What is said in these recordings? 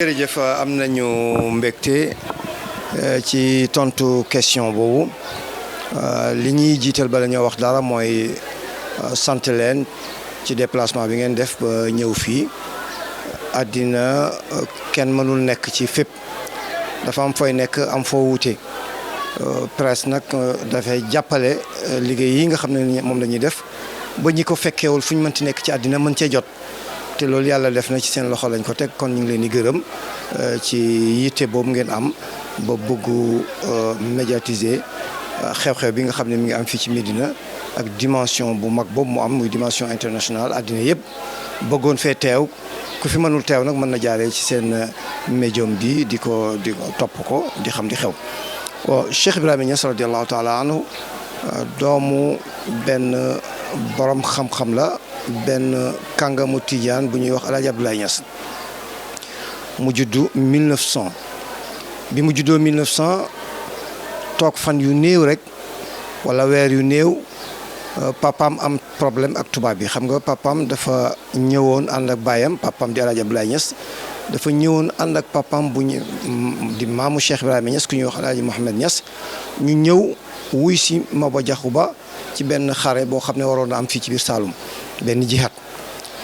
jërëjëf am nañu mbégte ci tontu question boobu li ñuy jiital bala ñoo wax dara mooy sant leen ci déplacement bi ngeen def ba ñëw fii àddina kenn mënul nekk ci fépp dafa am fooy nekk am foo wute presse nag dafay jàppale liggéey yi nga xam ne moom la ñuy def ba ñi ko fekkeewul fu ñu mënti nekk ci àddina mën cee jot. te loolu yàlla def na ci seen loxo lañ ko teg kon ñu ngi leen di gërëm ci yitte boobu ngeen am ba bëggu médiatiser xew-xew bi nga xam ne mi ngi am fii ci Médina ak dimension bu mag boobu mu am muy dimension internationale àddina yëpp bëggoon fee teew ku fi mënul teew nag mën na jaaree ci seen médium bi di ko topp ko di xam di xew. Cheikh Ibrahima Niass radiallahu taala anhu doomu benn borom xam-xam la. benn kàngamu tijaan bu ñuy wax El Hadj Abdoulaye Niass mu juddu 1900 bi mu juddoo 1900 toog fan yu néew rek wala weer yu néew papaam am problème ak tubaab bi xam nga papaam dafa ñëwoon ànd ak baayam papaam di El Hadj Abdoulaye Niass dafa ñëwoon ànd ak papaam bu ñu di maamu Cheikh Ibrahima Niass ku ñuy wax El Hadj Mohamed Niass ñu ñëw wuy si Maba Diakhou Ba ci benn xare boo xam ne waroon na am fii ci biir Saloum. benn jihaad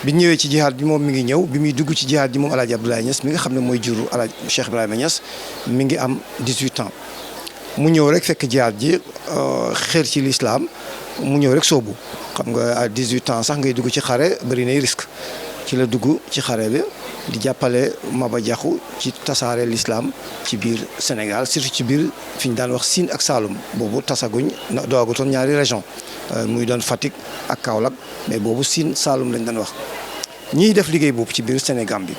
bi ñëwee ci jihaad bi moom mi ngi ñëw bi muy dugg ci jihaad bi moom El Hadj Abdoulaye Niass mi nga xam ne mooy juru El Hadj Cheikh Ibrahima Niass mi ngi am 18 ans mu ñëw rek fekk jihaad ji xeer ci lislaam mu ñëw rek soobu xam nga à 18 ans sax ngay dugg ci xare bëri nay risque ci la dugg ci xare bi di jàppale Maba Diakhou ci tasaare lislaam ci biir Sénégal surtout ci biir fi ñu daan wax Sine ak Saloum boobu tasaguñ doogutoon ñaari région muy doon Fatick ak Kaolack mais boobu Sine Saloum lañ daan wax ñiy def liggéey boobu ci biir Sénégal bi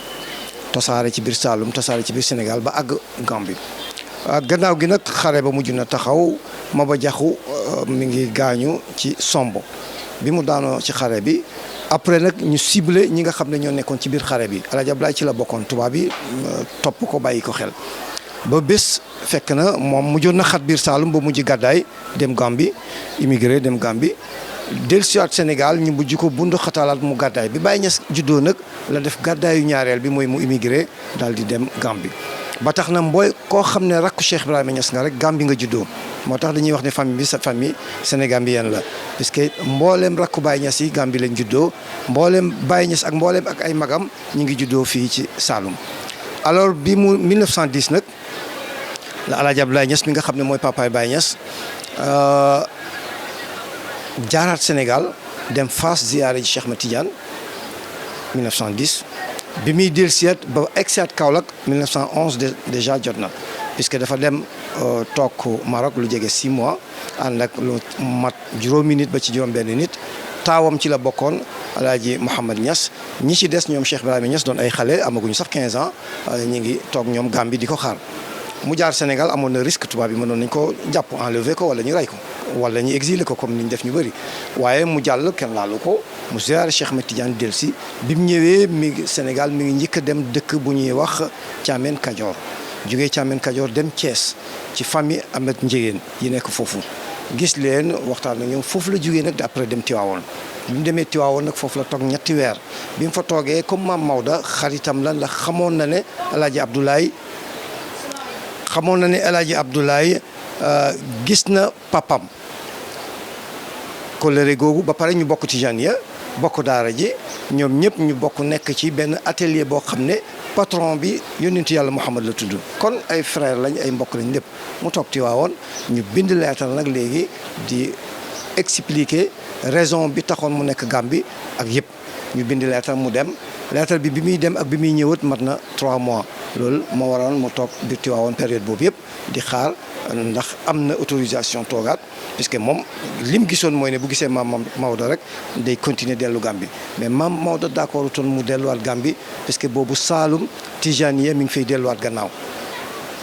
tasaare ci biir Saloum tasaare ci biir Sénégal ba àgg Gambie gannaaw gi nag xare ba mujj na taxaw Maba Diakhou mi ngi gaañu ci Sombo bi mu daanoo ci xare bi après nag ñu ciblé ñi nga xam ne ñoo nekkoon ci biir xare bi El Hadj Abdoulaye ci la bokkoon tubaab bi topp ko bàyyi ko xel ba bés fekk na moom mujjoon na xat biir Saloum ba mujj gàddaay dem Gambie immigré dem Gambie dellusiwaat Sénégal ñu mujj ko bundu xataalaat mu gàddaay bi Baye Niass juddoo nag la def gàddaayu ñaareel bi mooy mu immigré daal di dem Gambie ba tax na mbooy koo xam ne rakku Cheikh Ibrahima Niass nga rek Gambie nga juddoo moo tax dañuy wax ne famille bi sa famille sénégambienne la puisque mbooleem rakku Baye Niass yi Gambie lañ juddoo mbooleem Baye Niass ak mbooleem ak ay magam ñu ngi juddoo fii ci Saloum alors bi mu 1910 nag la El Hadj Abdoulaye Niass mi nga xam ne mooy papaay Baye Niass jaaraat Sénégal dem Fass ziyaare ji Cheikh Ahmed Tidiane 1910 bi muy dellusiwaat ba egsiwaat Kaolack 1911 déjà jot na puisque dafa dem toog Maroc lu jege 6 mois ànd ak lu mat juróomi nit ba ci juróom benn nit taawam ci la bokkoon El Hadj Mohamed Niass ñi ci des ñoom Cheikh Ibrahima Niass doon ay xale amaguñu sax 15 ans ñu ngi toog ñoom Gambie di ko xaar mu jaar Sénégal amoon na risque tubaab bi mënoon nañ ko jàpp enlever ko wala ñu rey ko wala ñu exiler ko comme ni ñu def ñu bëri waaye mu jàll kenn laalu ko mu ziyaare Cheikh Ahmed Tidiane delsi bi mu ñëwee mi ngi Sénégal mi ngi njëkk a dem dëkk bu ñuy wax Thiamène Kajoor jógee Thiamène Kajoor dem Thiès ci famille Ahmed Ndiéguène yi nekk foofu gis leen waxtaan ak ñoom foofu la jógee nag après dem Tiwaawoon bi mu demee Tiwaawoon nag foofu la toog ñetti weer bi mu fa toogee comme maam Maodo xaritam la ndax xamoon na ne El Hadj Abdoulaye gis na papam kolere googu ba pare ñu bokk Tijaaniya bokk daara ji ñoom ñëpp ñu bokk nekk ci benn atelier boo xam ne patron bi yónnentu yàlla Muhammad la tudd kon ay frère lañ ay mbokk lañ lépp mu toog Tiwaawoon ñu bind leetar nag léegi di expliquer raison bi taxoon mu nekk Gambie ak yëpp ñu bind leetar mu dem leetar bi muy dem ak bi muy ñëwat mat na 3 mois loolu moo waroon mu toog biir Tiwaawoon période boobu yëpp di xaar ndax am na autorisation toogaat puisque moom lim gisoon mooy ne bu gisee maam Maodo rek day continuer dellu Gambie mais maam Maodo d'accord utoon mu delluwaat Gambie puisque boobu Saloum Tijaniya mi ngi fay delluwaat gannaaw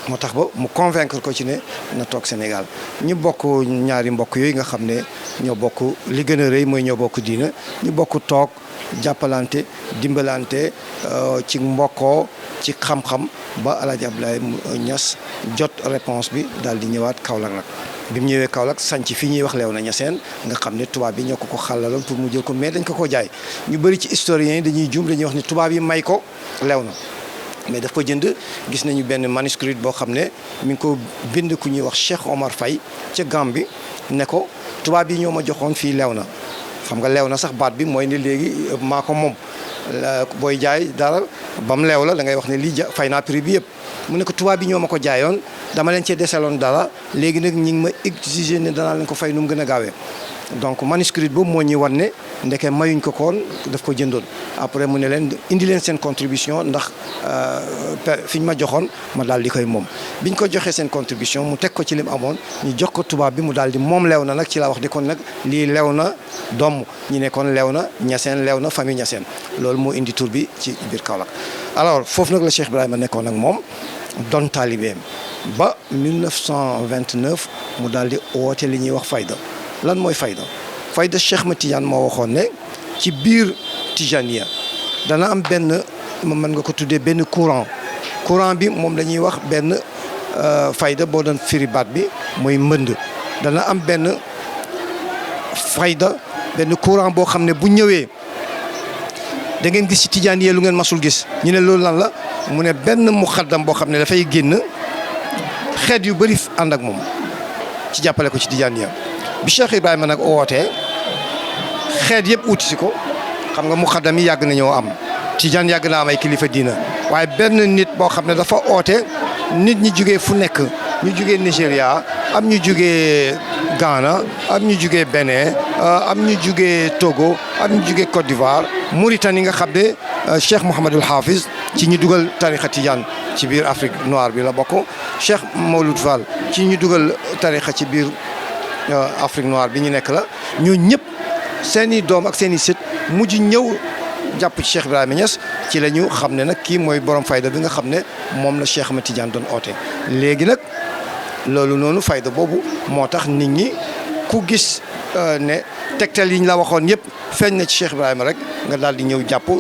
moo tax ba mu convaincre ko ci ne na toog Sénégal ñu bokk ñaari mbokk yooyu nga xam ne ñoo bokk li gën a rëy mooy ñoo bokk diina ñu bokk toog jàppalante dimbalante ci mbokkoo ci xam-xam ba El Hadj Abdoulaye Niass jot réponse bi daal di ñëwaat Kaolack nag bi mu ñëwee Kaolack sanc fi ñuy wax Léona Niassène nga xam ne tubaab bi ñoo ko xàllaloon pour mu jël ko mais dañ ko jaay ñu bëri ci historiens yi dañuy juum dañuy wax ne tubaab yi may ko Léona mais daf ko jënd gis nañu benn manuscrit boo xam ne mi ngi ko bind ku ñuy wax Cheikh Omar Faye ca Gambie ne ko tubaab yi ñoo ma joxoon fii lew na xam nga lew na sax baat bi mooy ne léegi maa ko moom booy jaay dara ba mu leew la da ngay wax ne lii fay naa prix bi yëpp mu ne ko tubaab bi ñoo ma ko jaayoon dama leen cee deseloon dara léegi nag ñi ngi ma exiger ne danaa leen ko fay nu mu gën a gaawee donc manuscrit boobu moo ñuy wan ne ndeke mayuñ ko koon daf ko jëndoon après mu ne leen indi leen seen contribution ndax fi ñu ma joxoon ma daal di koy moom biñ ko joxee seen contribution mu teg ko ci lim amoon ñu jox ko tubaab bi mu daal di moom lew na nag ci la wax di kon nag lii lew na doom ñu ne kon lew na ñaseen lew na famille ñaseen loolu moo indi tur bi ci biir Kaolack alors foofu nag la Cheikh Ibrahima nekkoon ak moom doon taalibeem ba 1929 mu daal di woote li ñuy wax fayda lan mooy fayda fayda Cheikh Ahmed Tidiane moo waxoon ne ci biir Tijaniya dana am benn mën nga ko tuddee benn courant bi moom la ñuy wax benn fayda boo doon firi baat bi mooy mbënd dana am benn fayda benn courant boo xam ne bu ñëwee da ngeen gis ci Tijaniya lu ngeen masul gis ñu ne loolu lan la mu ne benn muxaddam boo xam ne dafay génn xeet yu bëri ànd ak moom ci jàppale ko ci Tijaniya bi Cheikh Ibrahima nag ootee xeet yëpp uti si ko xam nga muxaddam yi yàgg nañoo am Tijaan yàgg naa am ay kilifa diina waaye benn nit boo xam ne dafa oote nit ñi jugee fu nekk ñu jugee Nigéria am ñu jugee Ghana am ñu jugee Bénin am ñu jugee Togo am ñu jugee Côte d'Ivoire Mauritanie nga xam ne Cheikh Mouhamadul Hafiz ci ñu dugal tarixa Tijaan ci biir Afrique noire bi la bokk Cheikh Mawlud Fall ci ñu dugal tarixa ci biir Afrique noire bi ñu nekk la ñoo ñëpp seen i doom ak seen i sët mujj ñëw jàpp ci Cheikh Ibrahima Niass ci la ñu xam ne nag kii mooy borom fayda bi nga xam ne moom la Cheikh Ahmed Tidiane doon oote. léegi nag loolu noonu fayda boobu moo tax nit ñi ku gis ne tegtal yi ñu la waxoon yëpp feeñ na ci Cheikh Ibrahima rek nga daal di ñëw jàpp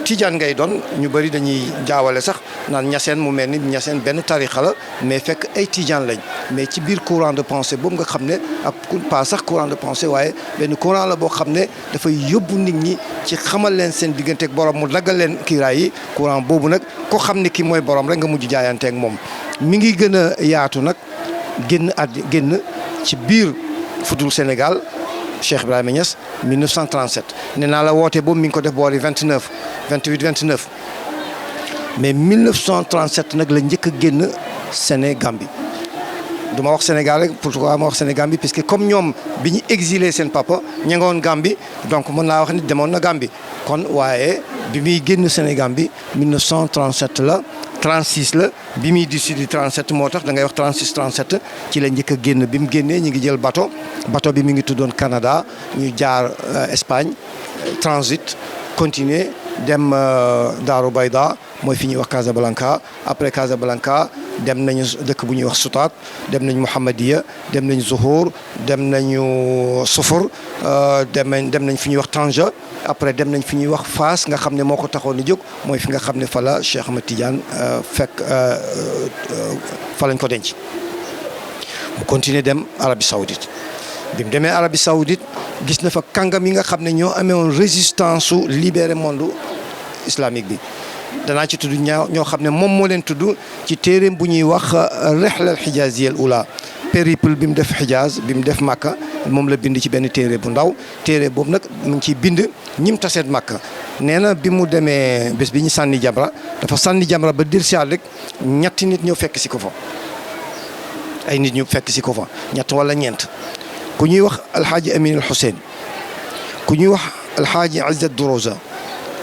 Tidiane ngay doon ñu bëri dañuy jaawale sax naan ñaseen mu mel ni ñaseen benn tarixa la mais fekk ay Tidiane lañ mais ci biir courant de pensée boobu nga xam ne ak pas sax courant de pensée waaye benn courant la boo xam ne dafay yóbbu nit ñi ci xamal leen seen digganteeg borom mu daggal leen kiiraay yi courant boobu nag ko xam ne kii mooy borom rek nga mujj jaayanteeg moom mi ngi gën a yaatu nag génn ci biir fudul Sénégal Cheikh Ibrahima Niass 1937 nee naa la woote boobu mi ngi ko def boori 28 29 mais 1937 nag la njëkk a génn Sénégambie du ma wax Sénégal rek pourquoi ma wax Sénégambie puisque comme ñoom bi ñu exilé seen papa ña nga woon Gambie donc mën naa wax ni demoon na Gambie kon waaye bi muy génn Sénégambie 1937 la 36 la bi muy di sudi 37 moo tax da ngay wax 36 37 ci la njëkk a génn bi mu génnee ñu ngi jël bateau bi mi ngi tuddoon Canada ñu jaar Espagne transit continuer dem Daaru Bayda mooy fi ñuy wax Casablanca après Casablanca dem nañu dëkk bu ñuy wax Soutat dem nañu Mohammadiya dem nañu Zuhur dem nañu Sufur dem nañ fi ñuy wax Tanja après dem nañ fi ñuy wax Fass nga xam ne moo ko taxoon a jóg mooy fi nga xam ne fa la Cheikh Ahmed Tidiane fekk fa lañ ko denc mu continuer dem Arabie Saoudite bi mu demee Arabie Saoudite gis na fa kàngam yi nga xam ne ñoo amee woon résistance su libéré monde islamique bi danaa ci tudd ñoo xam ne moom moo leen tudd ci téeréem bu ñuy wax rihla al hijaziya al ula périple bi mu def Hijaz bi mu def Makka moom la bind ci benn téere bu ndaw téere boobu nag mu ngi ciy bind ñim taseet Makka nee na bi mu demee bés bi ñu sànni jamra dafa sànni jamra ba dir siaat rek ñetti nit ñëw fekk si ko fa ay nit ñu fekk si ko fa ñett wala ñeent ku ñuy wax alxaaji Amin al Hussein ku ñuy wax alxaaji Izzat Doroza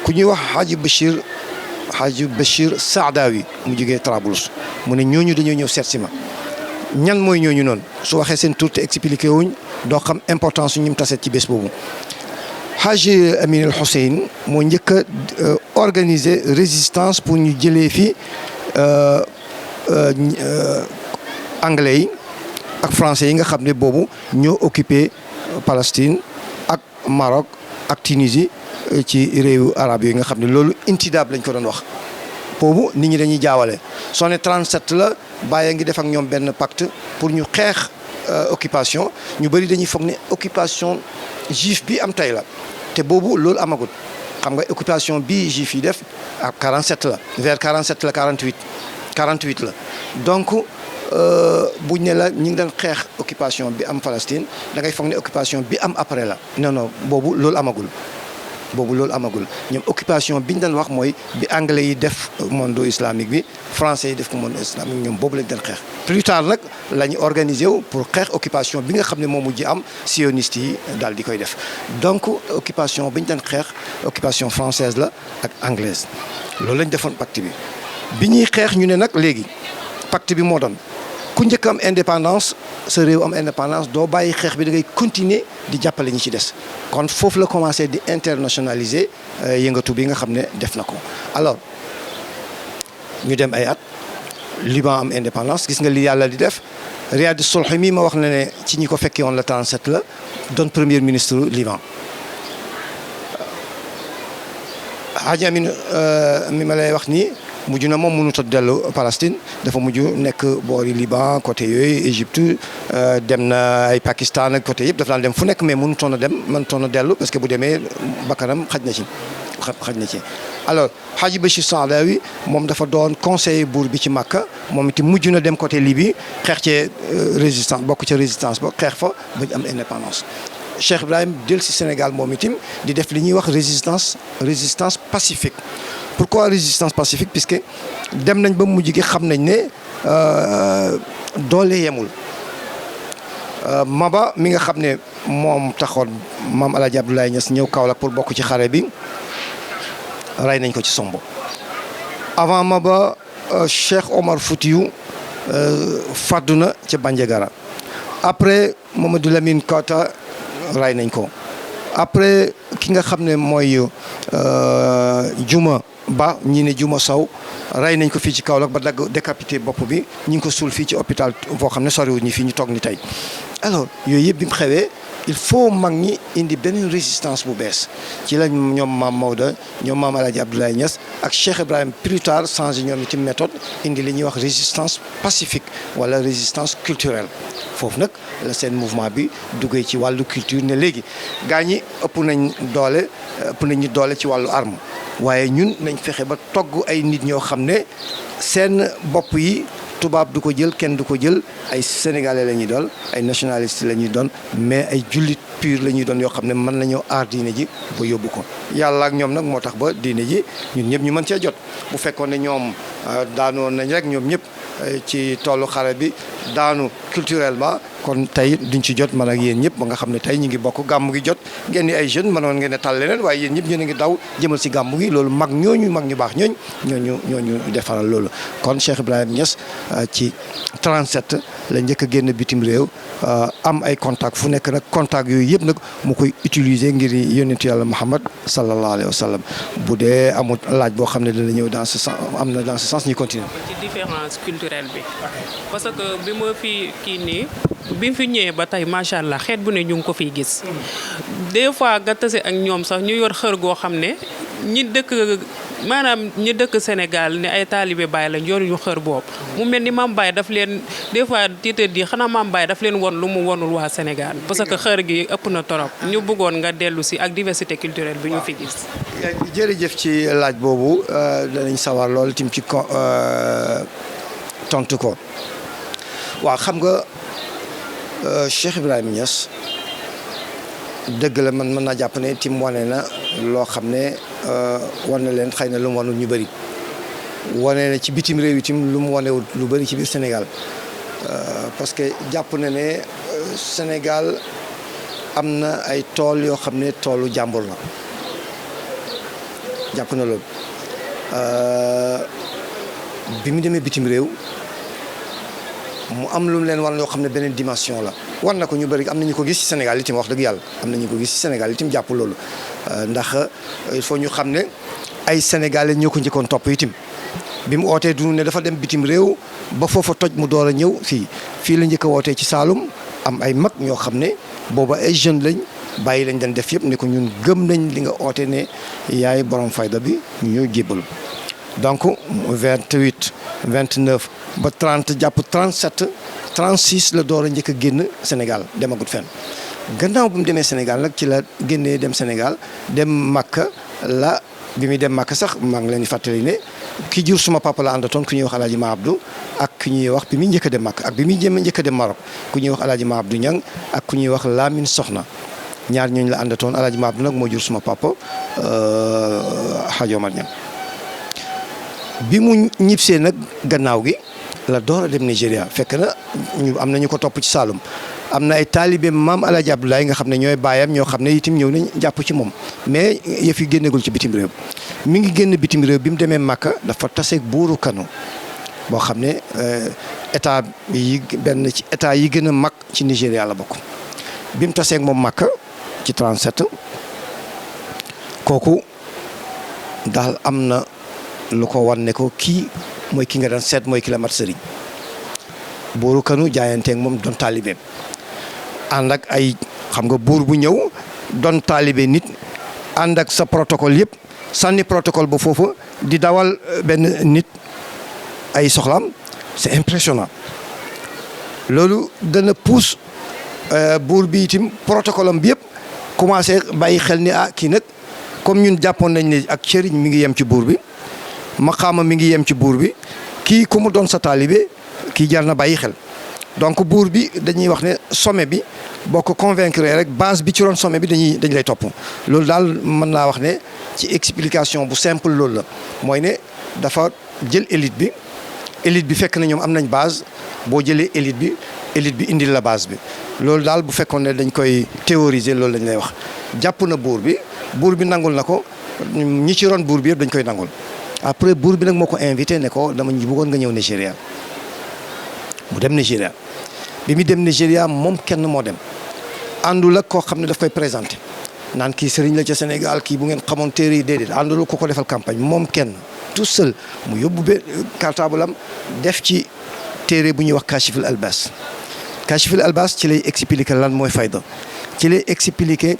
ku ñuy wax xaaji Bachir Saadawi mu jógee Trablus mu ne ñooñu dañoo ñëw seet si ma ñan mooy ñooñu noonu su waxee seen tur te expliqué wuñ doo xam importance su ñu taseet ci bés boobu. xaaji Amin al Hussein moo njëkk a organiser résistance pour ñu jëlee fi anglais yi ak français yi nga xam ne boobu ñoo occupé Palestine ak Maroc ak Tunisie ci réewu arab yi nga xam ne loolu intidaab lañ ko doon wax boobu nit ñi dañuy jaawale soo ne 37 la bàyyi ngi def ak ñoom benn pacte pour ñu xeex occupation ñu bëri dañuy foog ne occupation juif bi am tey la te boobu loolu amagut xam nga occupation bi juif yi def ak 47 la vers 47 la 48 la donc buñ ne la ñu ngi doon xeex occupation bi am Palestine da ngay foog ne occupation bi am après la non boobu loolu amagul ñoom occupation bi ñu doon wax mooy bi anglais yi def monde islamique bi français yi def ko monde islamique ñoom boobu lañ doon xeex. plus tard nag la ñu organisé wu pour xeex occupation bi nga xam ne moo mujj am sioniste yi daal di koy def donc occupation bi ñu doon xeex occupation française la ak anglaise loolu lañ defoon pacte bi ñuy xeex ñu ne nag léegi pacte bi moo doon ku njëkk am indépendance sa réew am indépendance doo bàyyi xeex bi da ngay continuer di jàppale ñi ci des kon foofu la commencé di internationaliser yëngatu bi nga xam ne def na ko alors ñu dem ay at Liban am indépendance gis nga li yàlla di def Riyad Solhi mi ma wax ne ci ñi ko fekkee woon la 37 la doon premier ministre Liban Hadji Amin mi ma lay wax nii mujj na moom mënut a dellu Palestine dafa mujj nekk boori Liban côté yooyu Égypte dem na ay Pakistan ak côté yëpp dafa daan dem fu nekk mais mënutoon a dellu parce que bu demee bakkanam xaj na ci alors Hadji Bachir Saadawi moom dafa doon conseiller buur bi ci Makka moom itam mujj na dem côté Libye xeex ci résistance bokk ca résistance ba xeex fa ba ñu am indépendance Cheikh Ibrahim del si Sénégal moom itam di def li ñuy wax résistance pacifique. Pourquoi résistance pacifique puisque dem nañ ba mujj gi xam nañ ne doole yemul Maba mi nga xam ne moom taxoon maam El Hadj Abdoulaye Niass ñëw Kaolack pour bokk ci xare bi rey nañ ko ci Sombo avant Maba Cheikh Omar Foutiyou fàddu na ca Bandiagara après Mamadou Lamine Kota rey nañ ko après ki nga xam ne mooy Juma Ba ñi ne Juma Sow rey nañ ko fii ci Kaolack ba dagg décapité bopp bi ñi ngi ko suul fii ci hôpital boo xam ne soriwul ñi fii ñu toog ni tey alors yooyu yëpp bi mu xewee il faut mag ñi indi beneen résistance bu bees ci la ñoom maam Maodo ñoom maam El Hadj Abdoulaye Niass ak Cheikh Ibrahim plus tard changé ñoom itam méthode indi li ñuy wax résistance pacifique wala résistance culturelle foofu nag la seen mouvement bi duggee ci wàllu culture ne léegi gaa ñi ëpp nañ doole ci wàllu arme waaye ñun nañ fexe ba togg ay nit ñoo xam ne seen bopp yi tubaab du ko jël kenn du ko jël ay sénégalais la ñuy doon ay nationalistes la ñuy doon mais ay jullit pur la ñuy doon yoo xam ne mën nañoo aar diine ji ba yóbbu ko yàlla ak ñoom nag moo tax ba diine ji ñun ñëpp ñu mën cee jot bu fekkoon ne ñoom daanoon nañ rek ñoom ñëpp ci tollu xare bi daanu culturellement kon tey duñ ci jot man ak yéen ñëpp ba nga xam ne tey ñu ngi bokk gàmmu gi jot ngeen ni ay jeunes mënoon ngeen a tal leneen waaye yéen ñëpp ñu ngi daw jëmal si gàmmu gi loolu mag ñu baax ñooñu defaral loolu kon Cheikh Ibrahim Niass ci 37 la njëkk a génn bitim réew am ay contact fu nekk nag contact yooyu yëpp nag mu koy utiliser ngir yonentu yàlla Muhammad sallallahu alayhi wa sallam bu dee amul laaj boo xam ne dana ñëw dans ce sens am na dans ce sens ñuy continuer. ci différence culturelle bi parce que bi ma fi kii nii bi mu fi ñëwee ba tey macha allah xeet bu ne ñu ngi ko fiy gis des fois nga tase ak ñoom sax ñu yor xër goo xam ne ñi dëkk Sénégal ne ay taalibe Baye lañ yoruñu xër boobu mu mel ni Maam Baye daf leen des fois tiita di xanaa Maam Baye daf leen won lu mu wonul waa Sénégal parce que xër gi ëpp na torop ñu bëggoon nga dellu si ak diversité culturelle bi ñu fi gis. jërëjëf ci laaj boobu danañ sawar lool tim ci tontu ko waaw xam nga Cheikh Ibrahima Niass dëgg la man mën naa jàpp ne tim wane na loo xam ne wane na leen xëy na lu mu wanul ñu bëri wane na ci bitim réew itam lu mu wanewul lu bëri ci biir Sénégal parce que jàpp na ne Sénégal am na ay tool yoo xam ne toolu jàmbur la jàpp na loolu bi mu demee bitim réew mu am lu mu leen war yoo xam ne beneen dimension la war na ko ñu bëri am na ñu ko gis ci Sénégal itam wax dëgg yàlla am na ñu ko gis ci Sénégal itam jàpp loolu ndax il faut ñu xam ne ay sénégalais ñoo ko njëkkoon topp itam bi mu ootee du ne dafa dem bitim réew ba foofa toj mu door a ñëw fii la njëkk a wootee ci Saalum am ay mag ñoo xam ne booba ay jeunes lañ bàyyi lañ dañ def yëpp ne ko ñun gëm nañ li nga oote ne yaay borom fayda bi ñu ñëw jébbalu donc 28 29 ba 30 jàpp 37 36 la door a njëkk a génn Sénégal demagut fenn gannaaw bu mu demee Sénégal nag ci la génnee dem Sénégal dem Makka la bi muy dem Makka sax maa ngi leen di fàttali ne ki jur suma papa la àndatoon ku ñuy wax Alaaji Ma Abdou ak ku ñuy wax bi muy njëkk a dem Makka ak bi muy jéem a njëkk a dem Maroc ku ñuy wax Alaaji Ma Abdou Ñang ak ku ñuy wax Lamine Soxna ñaar ñooñu la àndatoon Alaaji Ma Abdou nag moo jur suma papa Hadj Omar Ñang bi mu ñibbisee nag gannaaw gi la door a dem Nigéria fekk na ñu am na ñu ko topp ci Saloum am na ay taalibe maam El Hadj Abdoulaye nga xam ne ñooy baayam ñoo xam ne itam ñëw nañ jàpp ci moom mais yëf yi génnegul ci bitim réew mi ngi génn bitim réew bi mu demee Makka dafa taseeg buuru Kano boo xam ne état yi benn ci état yi gën a mag ci Nigéria la bokk bi mu taseeg moom Makka ci 37 kooku daal am na lu ko wan ne ko kii mooy ki nga daan seet mooy ki la mat sëriñ buuru Kano jaayanteeg moom doon taalibeem ànd ak ay xam nga buur bu ñëw doon taalibe nit ànd ak sa protocole yëpp sànni protocole ba foofu di dawal benn nit ay soxlaam c'est impressionnant loolu dana pousse buur bi itam protocole am bi yëpp commencé bàyyi xel ni kii nag comme ñun jàppoon nañ ne ak sëriñ mi ngi yem ci buur bi maqaama mi ngi yem ci buur bi kii ku mu doon sa taalibe kii jar na bàyyi xel donc buur bi dañuy wax ne sommet bi boo ko convaincre rek base bi ci roon sommet bi dañ lay topp loolu daal mën naa wax ne ci explication bu simple loolu la mooy ne dafa jël élite bi fekk na ñoom am nañ base boo jëlee élite bi indil la base bi loolu daal bu fekkoon ne dañ koy théoriser loolu lañ lay wax jàpp na buur bi nangul na ko ñi ci ron buur bi yëpp dañ koy nangul après buur bi nag moo ko invité ne ko dama ñu bëggoon nga ñëw Nigéria mu dem Nigéria bi mu dem Nigéria moom kenn moo dem àndul ak koo xam ne daf koy présenté naan kii sëriñ la ca Sénégal kii bu ngeen xamoon téere yi déedéet àndul ko defal campagne moom kenn tout seul mu yóbbu be cartable am def ci téere bu ñuy wax Kashiful Albas Kashiful Albas ci lay expliquer lan mooy fayda ci lay expliquer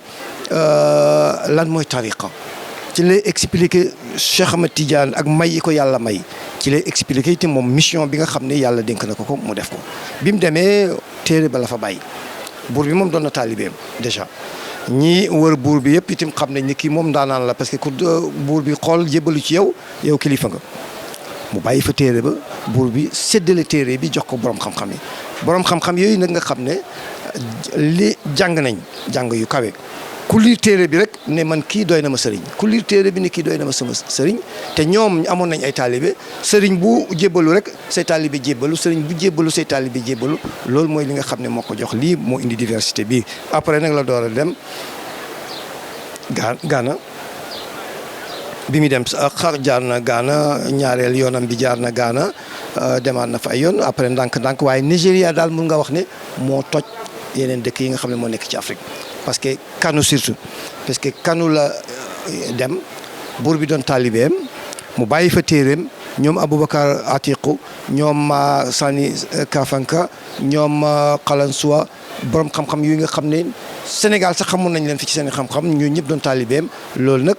lan mooy tariqa ci lay expliquer Cheikh Ahmed Tidiane ak may yi ko yàlla may ci lay expliquer itam moom mission bi nga xam ne yàlla dénk na ko mu def ko bi mu demee téere ba la fa bàyyi buur bi moom doon na taalibeem déjà ñi wër buur bi yëpp itam xam nañ ni kii moom daanaan la parce que ku buur bi xool jébbalu ci yow kilifa nga mu bàyyi fa téere ba buur bi séddale téere bi jox ko borom xam-xam yi borom xam-xam yooyu nag nga xam ne li jàng nañ jàng yu kawe ku liir téere bi rek ne man kii doy na ma sëriñ ku liir téere bi ne kii doy na ma sama sëriñ te ñoom amoon nañ ay taalibe sëriñ bu jébbalu rek say taalibe jébbalu sëriñ bu jébbalu say taalibe jébbalu loolu mooy li nga xam ne moo ko jox lii moo indi diversité bi après nag la door a dem Ghana bi mu dem xar jaar na Ghana ñaareel yoonam bi jaar na Ghana demaat na fa ay yoon après ndànk-ndànk waaye Nigéria daal mun nga wax ne moo toj yeneen dëkk yi nga xam ne moo nekk ci Afrique parce que Kano surtout parce que Kano la dem buur bi doon taalibeem mu bàyyi fa téeréem ñoom Aboubacar Atiku ñoom Sani Kafanka ñoom Kalansuwa borom xam-xam yu nga xam ne Sénégal sax xamoon nañ leen fi ci seen xam-xam ñoo ñëpp doon taalibeem loolu nag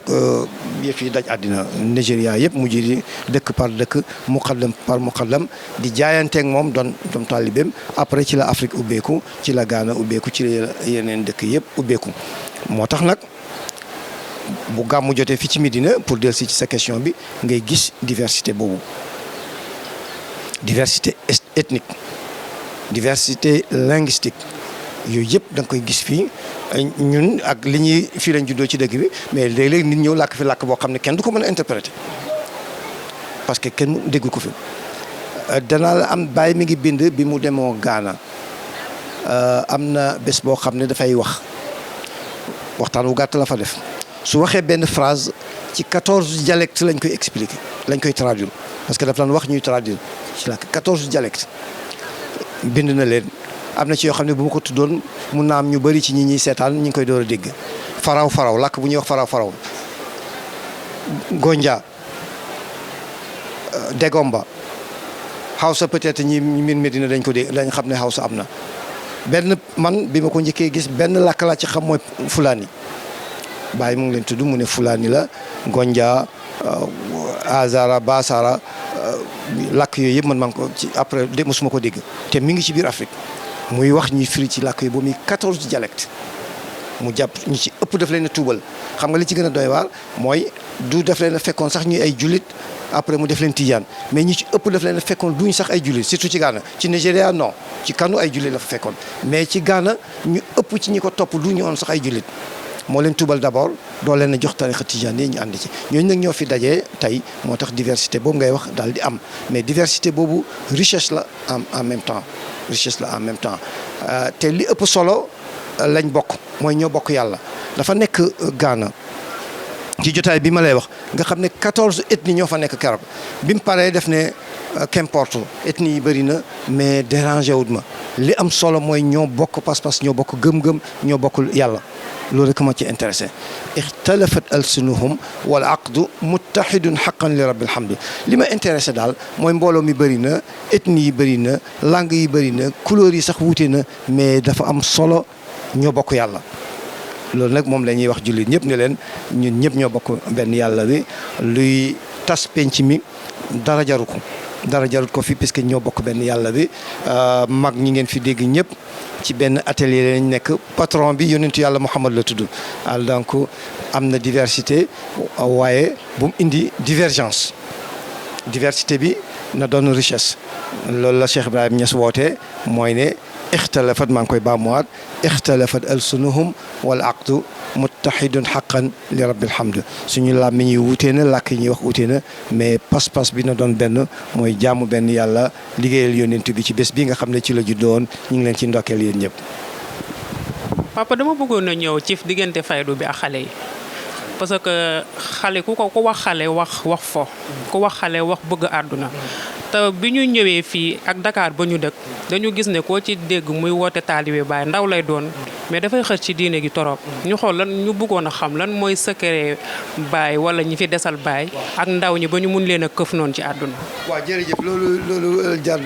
yëf yi daj àddina Nigéria yëpp mujj di dëkk par dëkk muqaddam par muqaddam di jaayanteeg moom doon taalibeem après ci la Afrique ubbeeku ci la Ghana ubbeeku ci la yeneen dëkk yëpp ubbeeku moo tax nag bu gàmmu jotee fi ci Médina pour dellusi ci sa question bi ngay gis diversité boobu diversité ethnique diversité linguistique yooyu yëpp da nga koy gis fii ñun ak li ñuy fii lañ juddoo ci dëkk bi mais léeg-léeg nit ñëw làkk fi làkk boo xam ne kenn du ko mën a interpréter parce que kenn déggu ko fi danaa la am bàyyi mi ngi bind bi mu demoo Ghana am na bés boo xam ne dafay waxtaan wu gàtt la fa def su waxee benn phrase ci 14 dialectes lañ koy expliquer lañ koy traduire parce que daf daan wax ñuy traduire ci làkk 14 dialectes bind na leen am na ci yoo xam ne bu ma ko tuddoon mun naa am ñu bëri ci ñi ñuy seetaan ñu ngi koy door a dégg faraw làkk bu ñuy wax faraw Gonja Degomba Hausa peut-être ñi min Medina dañ ko dégg dañ xam ne Hausa am na benn man bi ma ko njëkkee gis benn làkk laa ci xam mooy Fulani bàyyi mu ngi leen tudd mu ne Fulani la Gonja Azara Basara làkk yooyu yëpp man maa ngi ko ci après de mosuma ko dégg te mi ngi ci biir Afrique muy wax ñuy firi ci làkk yi ba muy 14 dialectes mu jàpp ñi ci ëpp daf leen a tuubal xam nga li ci gën a doy waar mooy du daf leen a fekkoon sax ñuy ay jullit après mu def leen tijaan mais ñi ci ëpp daf leen a fekkoon duñ sax ay jullit surtout ci Ghana ci Nigeria non ci kanu ay jullit la fa fekkoon mais ci Ghana ñu ëpp ci ñi ko topp du ñu woon sax ay jullit moo leen tuubal d'abord doo leen a jox tarixa tijaan yi ñu ànd ci ñooñu nag ñoo fi dajee tey moo tax diversité boobu ngay wax daal di am mais diversité boobu richesse la en même temps richesse la en même temps te li ëpp solo lañ bokk mooy ñoo bokk yàlla dafa nekk Ghana ci jotaay bi ma lay wax nga xam ne 14 ethnies ñoo fa nekk keroog bi mu paree def ne qu'importe ethnies yi bëri na mais dérangé wut ma li am solo mooy ñoo bokk pas-pas ñoo bokk gëm-gëm ñoo bokk yàlla loolu rek ma ci intéressé ixtalafat alsunuhum wal aqdu muttahidun xaqan li rabbil hamdi li ma intéressé daal mooy mbooloo mi bëri na ethnie yi bëri na langue yi bëri na couleur yi sax wuute na mais dafa am solo ñoo bokk yàlla loolu nag moom la ñuy wax jullit ñëpp ne leen ñun ñëpp ñoo bokk benn yàlla bi luy tas penc mi dara jarut ko fi puisque ñoo bokk benn yàlla bi mag ñi ngeen fi dégg ñëpp ci benn atelier lañ nekk patron bi yonentu yàlla Muhammad la tudd donc am na diversité waaye bu mu indi divergence diversité bi na doon richesse loolu la Cheikh Ibrahim Niass woote mooy ne ixtalafat maa ngi koy baamuwaat ixtalafat alsunuhum wal aqdu muttahidun xaqan li rabbil hamd suñu làmmiñ yi wutee na làkk yi ñuy wax wutee na mais pas-pas bi na doon benn mooy jaamu benn yàlla liggéeyal yonent bi ci bés bi nga xam ne ci la juddoon ñu ngi leen ci ndokkeel yéen ñëpp. papa dama bëggoon a ñëw ci diggante faydu bi ak xale yi parce que xale ku wax xale wax fo ku wax xale wax bëgg àdduna te bi ñu ñëwee fii ak Dakar ba ñu dëkk dañu gis ne koo ci dégg muy woote taalibe Baay ndaw lay doon mais dafay xër ci diine gi torop ñu xool lan ñu bëggoon a xam lan mooy secret Baay wala ñi fi desal Baay ak ndaw ñi ba ñu mun leen a këf noonu ci àdduna. waaw jërëjëf loolu jar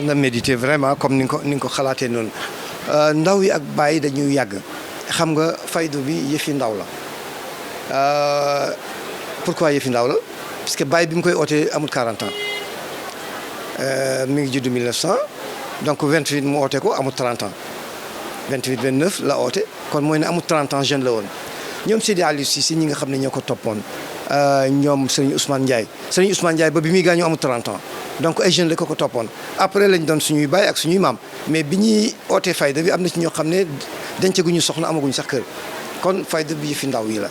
na méditer vraiment comme ni nga ko xalaatee noonu ndaw yi ak Baay dañuy yàgg xam nga faydu bi yëfi ndaw la pourquoi yëfi ndaw la parce que Baay bi mu koy ootee amul 40 ans. mi ngi judd 1900 donc 28 mu oote ko amul 30 ans 28 29 la oote kon mooy ne amul 30 ans jeune la woon ñoom Seydi Aliou Cissé ñi nga xam ne ñoo ko toppoon ñoom Serigne Ousmane Ndiaye ba bi muy gaañu amul 30 ans donc ay jeunes la ko toppoon après lañ doon suñuy baay ak suñuy maam mais bi ñuy ootee fayda bi am na ci ñoo xam ne dencaguñu soxna amaguñu sax kër kon fayda bi fi ndaw yi la.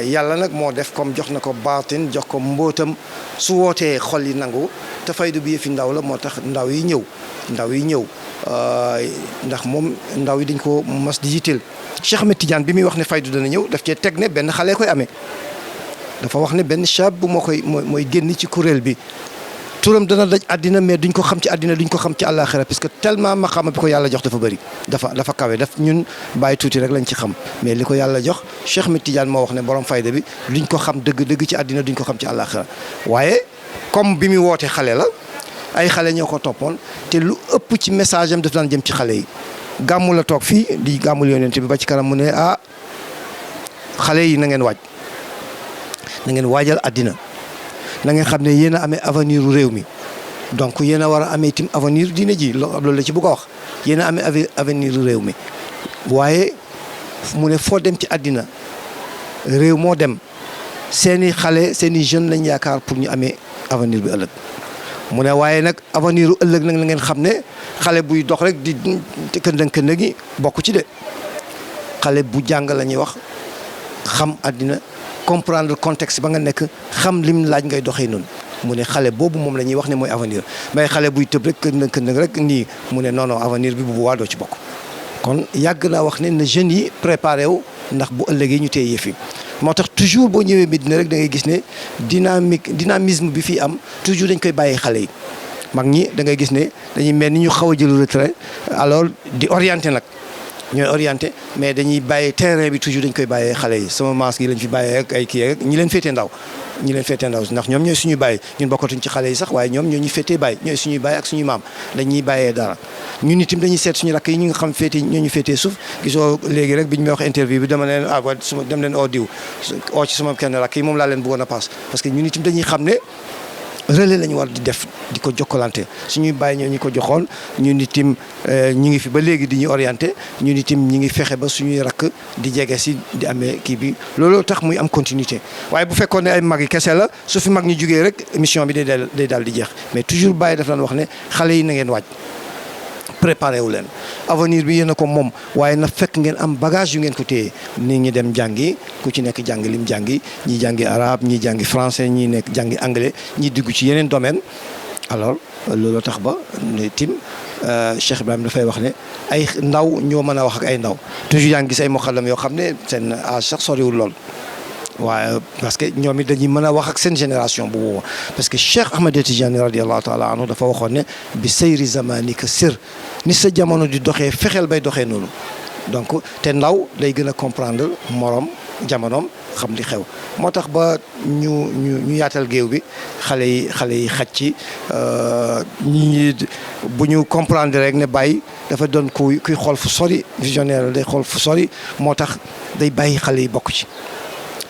yàlla nag moo def comme jox na ko baatin jox ko mbootam su wootee xol yi nangu te faydu bi yëfi ndaw la moo tax ndaw yi ñëw ndax moom ndaw yi dañ ko mas di yitteel Cheikh Ahmed Tidiane bi muy wax ne faydu dana ñëw daf cee teg ne benn xale koy amee dafa wax ne benn chab bu mooy génn ci kuréel bi turam dana daj àddina mais duñ ko xam ci àddina duñ ko xam ci àllaaxira parce que tellement maqaama bi ko yàlla jox dafa bëri dafa kawe ñun bàyyi tuuti rek lañ ci xam mais li ko yàlla jox Cheikh Ahmed Tidiane moo wax ne borom fayda bi duñ ko xam dëgg-dëgg ci àddina duñ ko xam ci àllaaxira waaye comme bi muy wootee xale la ay xale ñoo ko toppoon te lu ëpp ci message am daf daan jëm ci xale yi gàmmu la toog fii di gàmmul yonent bi ba ci kanam mu ne xale yi na ngeen waajal àddina na ngeen xam ne yéen a amee avenir u réew mi donc yéen a war a amee itam avenir diine ji loolu la ci bëgg a wax yéen a amee avenir u réew mi waaye mu ne foo dem ci àddina réew moo dem seeni xale seeni jeunes lañ yaakaar pour ñu amee avenir bi ëllëg mu ne waaye nag avenir u ëllëg nag na ngeen xam ne xale buy dox rek di këndëng gi bokk ci de xale bu jàng la ñuy wax xam àddina comprendre contexte ba nga nekk xam lim laaj ngay doxee noonu mu ne xale boobu moom la ñuy wax ne mooy avenir mais xale buy tëb rek këndëng rek nii mu ne non avenir bi bu boobaa doo ci bokk. kon yàgg naa wax ne na jeunes yi préparé wu ndax bu ëllëgee ñu téye yëf yi moo tax toujours boo ñëwee Médina rek da ngay gis ne dynamisme bi fii am toujours dañ koy bàyyi xale yi mag ñi da ngay gis ne dañuy mel ni ñu xaw a jël retrait alors di orienté nag. ñooy orienté mais dañuy bàyyi terrain bi toujours dañ koy bàyyee xale yi sama maas gi lañ fi bàyyee ak ay kii ak ñi leen féetee ndaw ndax ñoom ñooy suñuy bàyyi ñun bokkatuñ ci xale yi sax waaye ñoom ñoo ñu féetee bàyyi ñooy suñuy bàyyi ak suñuy maam dañuy bàyyee dara ñun itam dañuy seet suñu rakk yi ñu nga xam féetee ñoo ñu féetee suuf gisoo léegi rek bi ñu may wax interview bi dama leen dem leen oo diw oo ci sama kenn rakk yi moom laa leen bëggoon a paas parce que ñun itam dañuy xam ne relais la ñu war di def di ko jokkalante suñuy bàyyi ñoo ñu ko joxoon ñun itam ñu ngi fi ba léegi di ñu orienté ñun itam ñu ngi fexe ba suñuy rakk di jege si di amee kii bi looloo tax muy am continuité waaye bu fekkoon ne ay mag yi kese la su fi mag ñu jugee rek émission bi day daal di jeex mais toujours bàyyi daf daan wax ne xale yi na ngeen waaj préparé wu leen avenir bi yéen a ko moom waaye na fekk ngeen am bagage yu ngeen ko téye nit ñi dem jàngi ku ci nekk jàngi lim jàngi ñi jàngi arabe ñi jàngi français ñi nekk jàngi anglais ñi dugg ci yeneen domaine alors loolu tax ba ne tim Cheikh Ibrahim dafay wax ne ay ndaw ñoo mën a wax ak ay ndaw toujours yaa ngi gis ay muqaddam yoo xam ne seen âge sax soriwul lool waaye parce que ñoom it dañuy mën a wax ak seen génération bu boobaa parce que Cheikh Ahmed Tidiane radiallahu taala anhu dafa waxoon ne bi sayri zamanika sir ni sa jamono di doxee fexeel bay doxee noonu donc te ndaw day gën a comprendre morom jamonoom xam li xew moo tax ba ñu yaatal géew bi xale yi xaj ci ñi bu ñu comprendre rek ne bàyyi dafa doon kuy xool fu sori visionnaire day xool fu sori moo tax day bàyyi xale yi bokk ci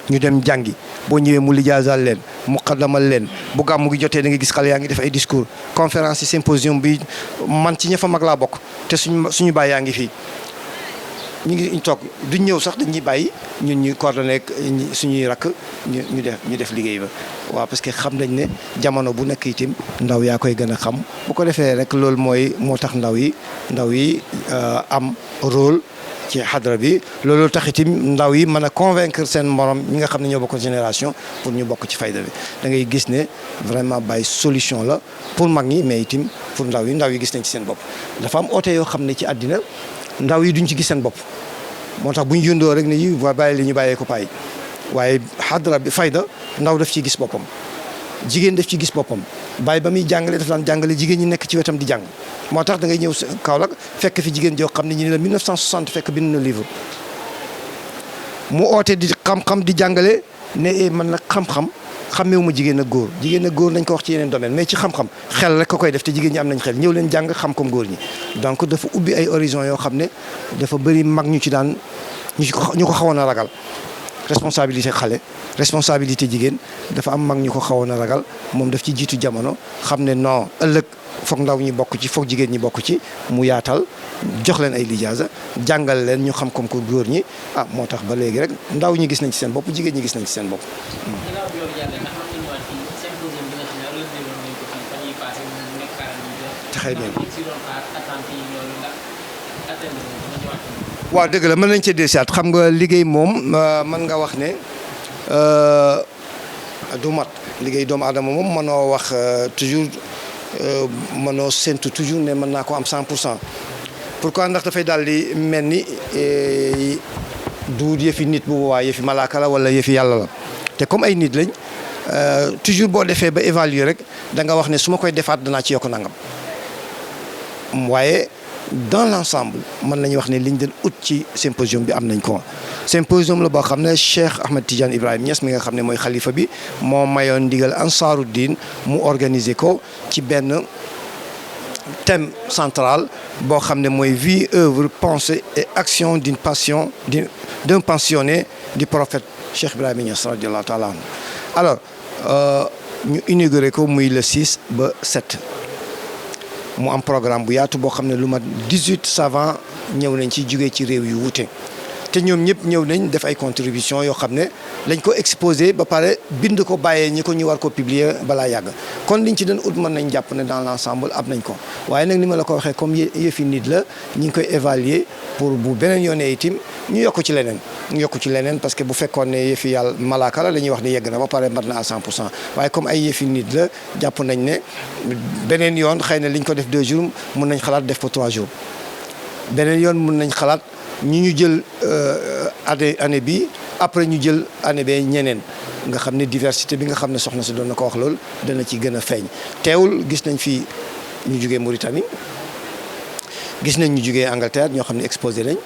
ñu dem jàngi boo ñëwee mu lijaasal leen mu xaddamal leen bu gàmmu gi jotee da nga gis xale yaa ngi def ay discours conférence yi symposium bi man ci ña fa mag laa bokk te suñu bàyyi yaa ngi fii ñu toog duñ ñëw sax dañuy bàyyi ñun ñu coordonné suñuy rakk ñu def liggéey ba waaw parce que xam nañ ne jamono bu nekk itam ndaw yaa koy gën a xam bu ko defee rek loolu moo tax ndaw yi am rôle ci xadra bi loolu tax itam ndaw yi mën a convaincre seen morom ñi nga xam ne ñoo bokk génération pour ñu bokk ci fayda bi da ngay gis ne vraiment Baye solution la pour mag ñi mais itam pour ndaw yi gis nañ ci seen bopp dafa am oote yoo xam ne ci àddina ndaw yi duñ ci gis seen bopp moo tax bu ñu yëndoo rek ne yi bàyyi li ñu bàyyee ko payi waaye xadra bi fayda ndaw daf ciy gis boppam jigéen daf ci gis boppam Baye ba muy jàngale daf daan jàngale jigéen ñi nekk ci wetam di jàng moo tax da ngay ñëw Kaolack fekk fi jigéen joo xam ne ñu ne la 1960 fekk bind na livre mu oote di xam-xam di jàngale ne man nag xam-xam xamewuma jigéen ak góor nañ ko wax ci yeneen domaine mais ci xam-xam xel rek ko koy def te jigéen ñi am nañ xel ñëw leen jàng xam comme góor ñi donc dafa ubbi ay horizon yoo xam ne dafa bëri mag ñu ci daan ñu ko xawoon a ragal responsabilité xale responsabilité jigéen dafa am mag ñu ko xawoon a ragal moom daf ci jiitu jamono xam ne non ëllëg foog ndaw ñi bokk ci foog jigéen ñi bokk ci mu yaatal jox leen ay lijaasa jàngal leen ñu xam comme ko góor ñi moo tax ba léegi rek ndaw ñi gis nañ ci seen bopp jigéen ñi gis nañ ci seen bopp. très bien. waaw dëgg la mën nañ cee desiwaat xam nga liggéey moom mën nga wax ne du mat liggéey doomu aadama moom mënoo wax toujours mënoo séntu toujours ne mën naa ko am 100%. pourquoi ndax dafay daal di mel ni du yëfi nit bu boobaa yëfi malaaka la wala yëfi yàlla la te comme ay nit lañ toujours boo defee ba évaluer rek da nga wax ne su ma koy defaat danaa ci yokk nangam waaye. dans l'ensemble mën nañu wax ne liñ doon ut ci symposium bi am nañ ko symposium la boo xam ne Cheikh Ahmed Tidiane Ibrahim Niass mi nga xam ne mooy xalifa bi moo mayoon ndigal Ansaaru Diin mu organiser ko ci benn thème central boo xam ne mooy vie, œuvre, pensée et action d'un pensionné du prophète Cheikh Ibrahim Niass radiallahu taala anhu alors ñu inauguré ko muy le 6 ba 7 mu am programme bu yaatu boo xam ne lu mat 18 savants ñëw nañ ci jógee ci réew yu wuute te ñoom ñëpp ñëw nañ def ay contributions yoo xam ne lañ ko exposé ba pare bind ko bàyyee ñi ko ñu war ko publier balaa yàgg kon liñ ci doon ut mën nañ jàpp ne dans l'ensemble am nañ ko waaye nag ni ma la ko waxee comme yëfi nit la ñu ngi koy évaluer pour bu beneen yoonee itam ñu yokk ci leneen parce que bu fekkoon ne yëfi yàlla malaaka la dañuy wax ne yegg na ba pare mat na à 100% waaye comme ay yëfi nit la jàpp nañ ne beneen yoon xëy na liñ ko def 2 jours mun nañ xalaat def ko 3 jours beneen yoon mun nañ xalaat ñu jël année bi après ñu jël année bee ñeneen nga xam ne diversité bi nga xam ne soxna si doon na ko wax loolu dana ci gën a feeñ teewul gis nañ fi ñu jugee Mauritanie gis nañ ñu jugee Angleterre ñoo xam ne exposé nañ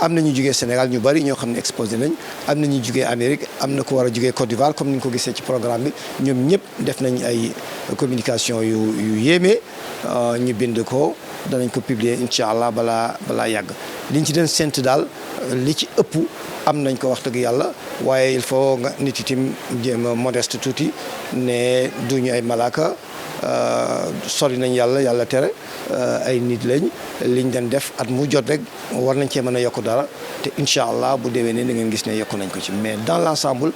am na ñu jugee Sénégal ñu bari ñoo xam ne exposé nañ am na ñu jugee Amérique am na ko war a jugee Côte d'Ivoire comme ni ñu ko gisee ci programme bi ñoom ñëpp def nañ ay communication yu yéeme ñu bind ko danañ ko publier incha allah balaa yàgg liñ ci den séntu daal li ci ëpp am nañ ko wax dëgg yàlla waaye il faut nga nit itam jéem a modeste tuuti ne duñu ay malaaka sori nañ yàlla tere ay nit lañ liñ doon def at mu jot rek war nañ cee mën a yokk dara te incha allah bu déwénee da ngeen gis ne yokk nañ ko ci mais dans l'ensemble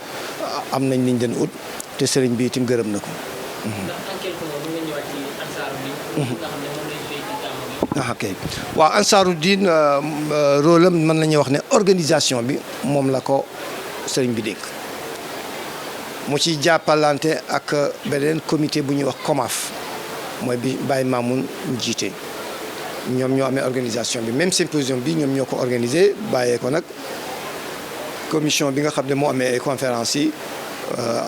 am nañ liñ doon ut te sëriñ bi itam gërëm na ko. ok waaw Ansaaru Diin rôle am mën nañu wax ne organisation bi moom la ko sëriñ bi dénk mu ci jàppalante ak beneen comité bu ñuy wax COMAF mooy bi Baye Mamoun jiite ñoom ñoo amee organisation bi même symposium bi ñoom ñoo ko organisé bàyyee ko nag commission bi nga xam ne moo amee ay conférence yi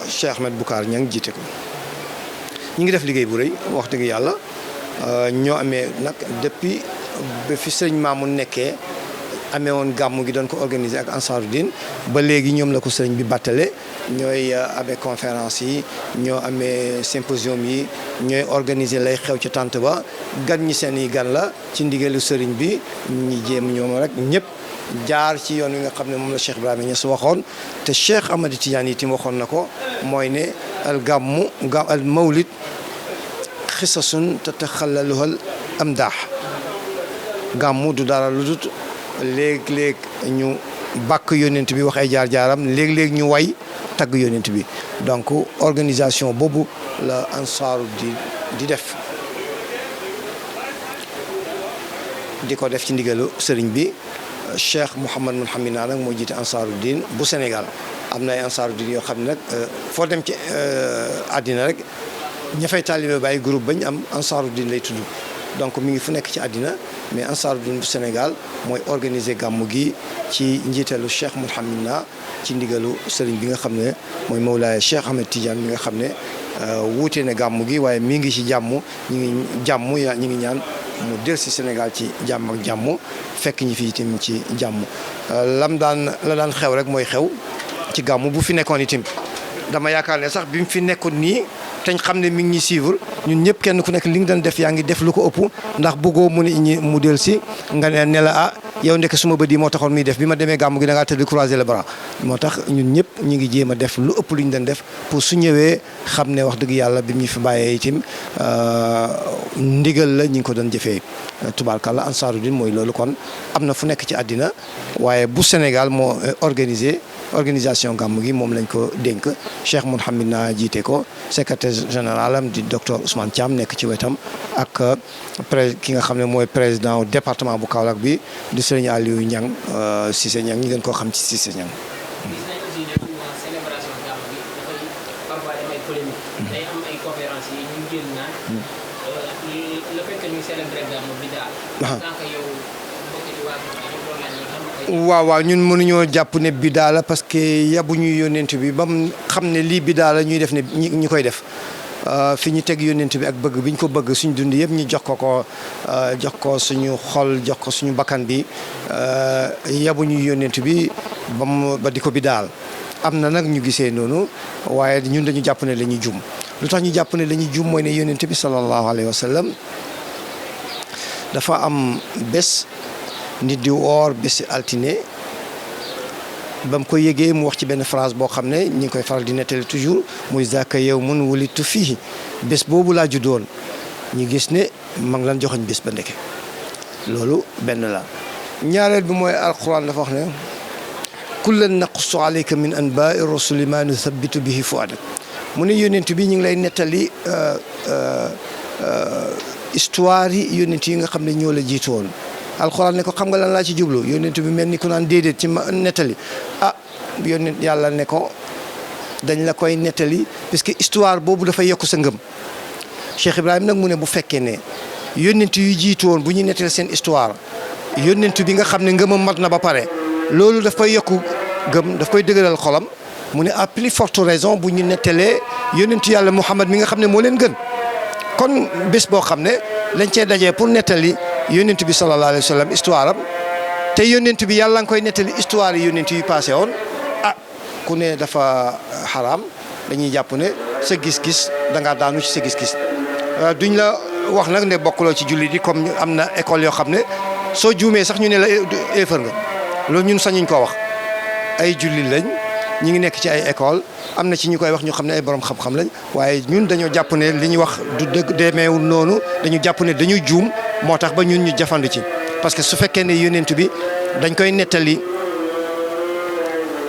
Cheikh Ahmed Boucar Niang jiite ko ñu ngi def liggéey bu rëy wax dëgg yàlla ñoo amee nag depuis ba fi sëriñ Mamoun nekkee amee woon gàmmu gi doon ko organiser ak Ansaaru Diin ba léegi ñoom la ko sëriñ bi bàttale ñooy amee conférence yi ñoo amee symposium yi ñooy organiser lay xew ci tànt ba gan ñi seen i gan la ci ndigalu sëriñ bi ñi jéem ñoom rek ñëpp jaar ci yoon wi nga xam ne moom la Cheikh Ibrahima Niass waxoon te Cheikh Ahmad Tidiane itam waxoon na ko mooy ne al mawlid xisasun tataxallaluhal amdaax gàmmu du dara lu dut léeg-léeg ñu bàkk yónent bi wax ay jaar-jaaram léeg-léeg ñu way tagg yónent bi donc organisation boobu la Ansaaru di def di ko def ci ndigalu sëriñ bi Cheikh Mouhamad Mun Hamina nag moo jiite Ansaaru Diin bu Sénégal am na ay Ansaaru Diin yoo xam ne nag foo dem ci àddina rek ña fay taalibe Baay groupe bañ am Ansaaru Diin lay tudd donc mi ngi fu nekk ci àddina mais Ansaaru Diin bu Sénégal mooy organiser gàmmu gi ci njiitalu Cheikh Mun Hamina ci ndigalu sëriñ bi nga xam ne mooy Mawlaaya Cheikh Ahmed Tidiane mi nga xam ne wuute na gàmmu gi waaye mi ngi ci jàmm ñi ngi ñaan mu del si Sénégal ci jàmm ak jàmm fekk ñi fi itam ci jàmm la daan xew rek mooy xew ci gàmmu bu fi nekkoon itam dama yaakaar ne sax bi mu fi nekkoon nii teñ xam ne mi ngi ñuy suivre ñun ñëpp kenn ku nekk li nga doon def yaa ngi def lu ko ëpp ndax bëggoo mu ne mu del si nga ne la yow ndekk suma bët yi moo taxoon muy def bi ma demee gàmmu gi da ngaa tëdd croiser les bras moo tax ñun ñëpp ñu ngi jéem a def lu ëpp lu ñu doon def pour su ñëwee xam ne wax dëgg yàlla bi ñu fi bàyyee itam ndigal la ñu ngi ko doon jëfee tubaarkàlla Ansaaru Diin mooy loolu kon am na fu nekk ci àddina waaye bu Sénégal moo organisation gàmmu gi moom lañ ko dénk Cheikh Mun Hamina jiite ko secrétaire général am di docteur Ousmane Thiam nekk ci wetam ak ki nga xam ne mooy président département bu Kaolack bi di sëriñ Aliou Niang Cissé Niang ñi gën koo xam ci Cissé Niang. waaw ñun mënuñoo jàpp ne bidaa la parce que yabuñu yónnent bi ba mu xam ne lii bidaa la ñuy def ne ñi koy def fi ñu teg yónnent bi ak bëgg bi ñu ko bëgg suñ dund yëpp ñu jox ko suñu xol jox ko suñu bakkan bi yabuñu yónnent bi ba di ko bidaal am na nag ñu gisee noonu waaye ñun dañu jàpp ne la ñuy jum lu tax ñu jàpp ne la ñuy jum mooy ne yónnent bi sallallahu alayhi wa sallam dafa am bés nit di woor bési altine ba mu ko yëgee mu wax ci benn phrase boo xam ne ñi ngi koy faral di nettali toujours muy zaaka yawmun wulidtu fiihi bés boobu laa juddoon ñu gis ne ma ngi lan joxoñ bés ba ndeke loolu benn la ñaareel bi mooy alquran dafa wax ne kullan naqussu alayka min anbaai rusuli ma nuthabbitu bihi fuadak mu ne yónent bi ñu ngi lay nettali histoire yi yónent yi nga xam ne ñoo la jiitu woon alxuraan ne ko xam nga lan laa ci jublu yónent bi mel ni ku naan déedéet ci ma nettali yónent yàlla ne ko dañ la koy nettali puisque histoire boobu dafay yokk sa ngëm Cheikh Ibrahima nag mu ne bu fekkee ne yónent yu jiitu woon bu ñuy nettali seen histoire yónent bi nga xam ne ngëmam mat na ba pare loolu daf koy yokku gëm daf koy dëgëral xolam mu ne à plus forte raison bu ñu nettalee yónent yàlla Muhammad mi nga xam ne moo leen gën kon bés boo xam ne lañ cee dajee pour nettali yónent bi sallallahu alayhi wa sallam histoire am te yónent bi yàlla nga koy nettali histoire yi yónent yu passé woon ku ne dafa xaraam dañuy jàpp ne sa gis-gis da ngaa daanu ci sa gis-gis duñ la wax nag ne bokkuloo ci jullit yi comme am na école yoo xam ne soo juumee sax ñu ne la éefar nga loolu ñun sañuñ koo wax ay jullit lañ ñi ngi nekk ci ay école am na ci ñu koy wax ñu xam ne ay borom xam-xam lañ waaye ñun dañoo jàpp ne li ñu wax du dëgg demeewul noonu dañu jàpp ne dañu juum moo tax ba ñun ñu jafandu ci parce que su fekkee ne yonent bi dañ koy nettali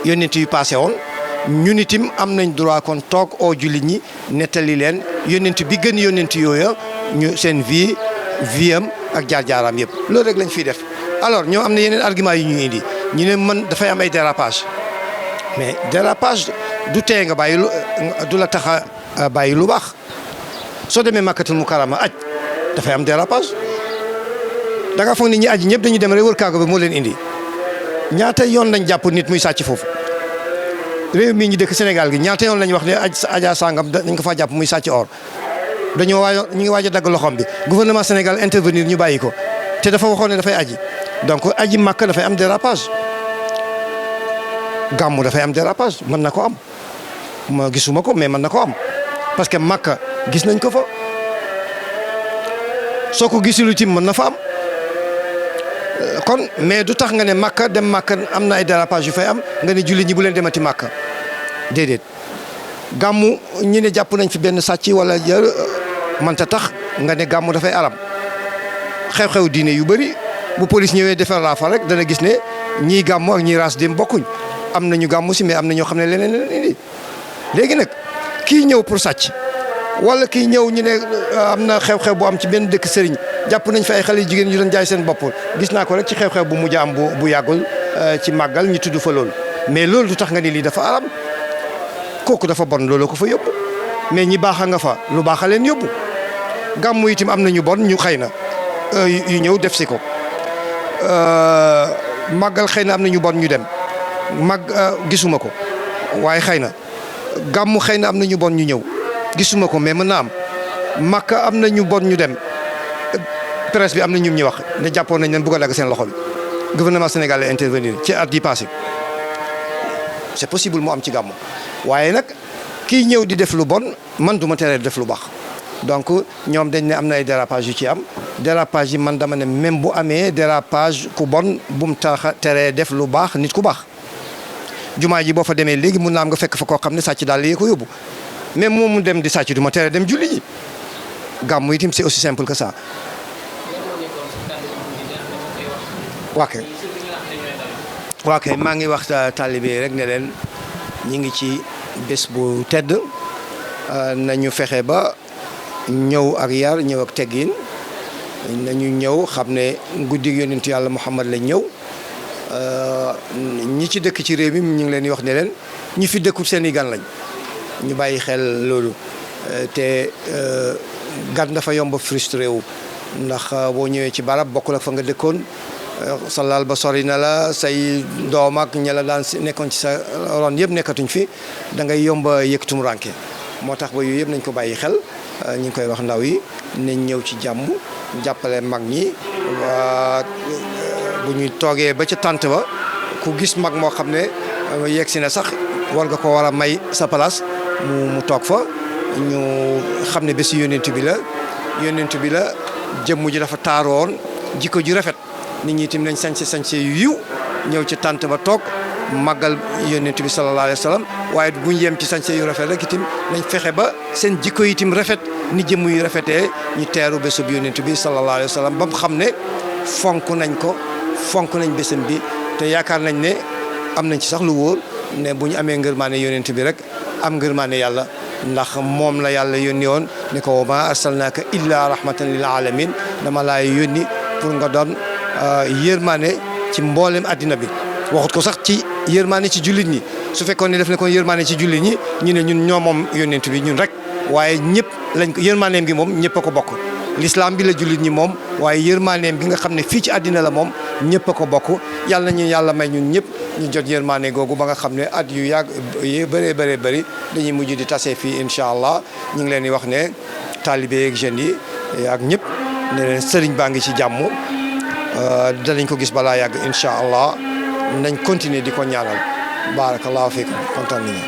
yonent yu passé woon ñun itam am nañ droit kon toog oo jullit ñi nettali leen yonent bi gën yonent yooya ñu seen vie am ak jaar-jaaraam yëpp loolu rek lañ fiy def alors ñoo am na yeneen argument yu ñu indi ñu ne man dafay am ay dérapage mais dérapage du tee nga bàyyi du la tax a bàyyi lu baax soo demee Makkatul Mukarrama aj dafay am dérapage da nga foog nit ñi aji ñëpp dañu dem rek wër kaago bi moo leen indi ñaata yoon lañ jàpp nit muy sàcc foofu réew mii ñu dëkk Sénégal gi ñaata yoon lañ wax ne aja sangam dañ ko faa jàpp muy sàcc or dañoo ñu ngi waaj a dagg loxoom bi gouvernement Sénégal intervenir ñu bàyyi ko te dafa waxoon ne dafay aji donc aji Makka dafay am dérapage gàmmu dafay am dérapage mën na ko am ma gisuma ko mais mën na ko am parce que Makka gis nañ ko fa soo ko gisul itam mën na fa am kon mais du tax nga ne Makka dem Makka am na ay dérapage yu fay am nga ne jullit ñi bu leen demati Makka déedéet gàmmu ñi ne jàpp nañ fi benn sàcc wala jër mënta tax nga ne gàmmu dafay aram xew-xew diine yu bëri bu police ñëwee defar laa fa rek dana gis ne ñii gàmmu ak ñii raas dem bokkuñ am nañu gàmmu si mais am na ñoo xam ne leneen leen indi léegi nag kii ñëw pour sàcc wala kii ñëw ñu ne am na xew-xew bu am ci benn dëkk sëriñ jàpp nañ fa ay xale jigéen yu doon jaay seen bopp gis naa ko rek ci xew-xew bu mujj am bu yàggul ci màggal ñu tudd fa loolu mais loolu du tax nga ni lii dafa aram kooku dafa bon loolu ko fa yóbbu mais ñi baax a nga fa lu baax a leen yóbbu gàmmu itam am na ñu bon ñu xëy na yu ñëw def si ko màggal xëy na am na ñu bon ñu dem gisuma ko waaye xëy na gàmmu xëy na am na ñu bon ñu ñëw gisuma ko mais mën na am Makka am na ñu bon ñu dem presse bi am na ñu wax ne jàppoon nañ leen bëgg a dagg seen loxo bi gouvernement sénégalais intervenir ci at yi passé c'est possible mu am ci gàmmu waaye nag kii ñëw di def lu bon man du ma teree def lu baax donc ñoom dañ ne am na ay dérapage yu ci am dérapage yi man dama ne même bu amee dérapage ku bon bu mu tax teree def lu baax nit ku baax jumaa ji boo fa demee léegi mun naa am nga fekk fa koo xam ne sàcc daal yee ko yóbbu même moom mu dem di sàcc du ma teree dem julli ji gàmmu itam c'est aussi simple que ça. waa kay maa ngi wax taalibe rek ne leen ñi ngi ci bés bu tedd nañu fexe ba ñëw ak yar ñëw ak teggin nañu ñëw xam ne guddi yonentu yàlla Muhammad lañ ñëw ñi ci dëkk ci réew mi ñu ngi leen di wax ne leen ñi fi dëkkul seen i gan lañ ñu bàyyi xel loolu te gan dafa yomb frustré wu ndax boo ñëwee ci barab bokkul ak fa nga dëkkoon sa lal ba sori na la say doom ak ña la daan nekkoon ci sa ron yëpp nekkatuñ fi da ngay yomba yëkkatum ranke moo tax ba yooyu yëpp nañ ko bàyyi xel ñu ngi koy wax ndaw yi nañ ñëw ci jàmm jàppale mag ñi bu ñuy toogee ba ca tànt ba ku gis mag moo xam ne yegg si na sax war nga ko war a may sa place mu toog fa ñu xam ne bési yonent bi la jëmm ji dafa taaroon jikko ji rafet nit ñi itam nañ sañse yu yiw ñëw ci tànt ba toog màggal yonent bi sallallahu alayhi wa sallam waaye bu ñu yem ci sañse yu rafet rek itam nañ fexe ba seen jikko yi itam rafet ni jëmm yu rafetee ñu teeru bésub yonent bi sallallahu alayhi wa sallam ba mu xam ne fonk nañ bésam bi te yaakaar nañ ne am nañ ci sax lu wóor ne bu ñu amee ngërmaane yonent bi rek am ngërmaane yàlla ndax moom la yàlla yónni woon ne ko wa ma arsalnaaka illa rahmatan lil alamin dama laay yónni pour nga doon yërmaane ci mboolem addina bi waxut ko sax ci yërmaane ci jullit ñi su fekkoon ne def ne kon yërmaane ci jullit ñi ñu ne ñun ñoo moom yónnent bi ñun rek waaye ñëpp lañ ko yërmaaneem gi moom ñëpp a ko bokk l'islam bi la jullit ñi moom waaye yërmaaneem gi nga xam ne fii ci àddina la moom ñëpp a ko bokk yàlla ñu yàlla may ñun ñëpp ñu jot yërmaane googu ba nga xam ne at yu yàgg yu bëree bëri dañuy mujj di tase fii incha allah ñu ngi leen di wax ne taalibe yeeg jeunes yi ak ñëpp ne leen sëriñ baa ngi ci jàmm danañ ko gis balaa yàgg incha allah nañ continuer di ko ñaanal barakallahu fiikum kontaan nañu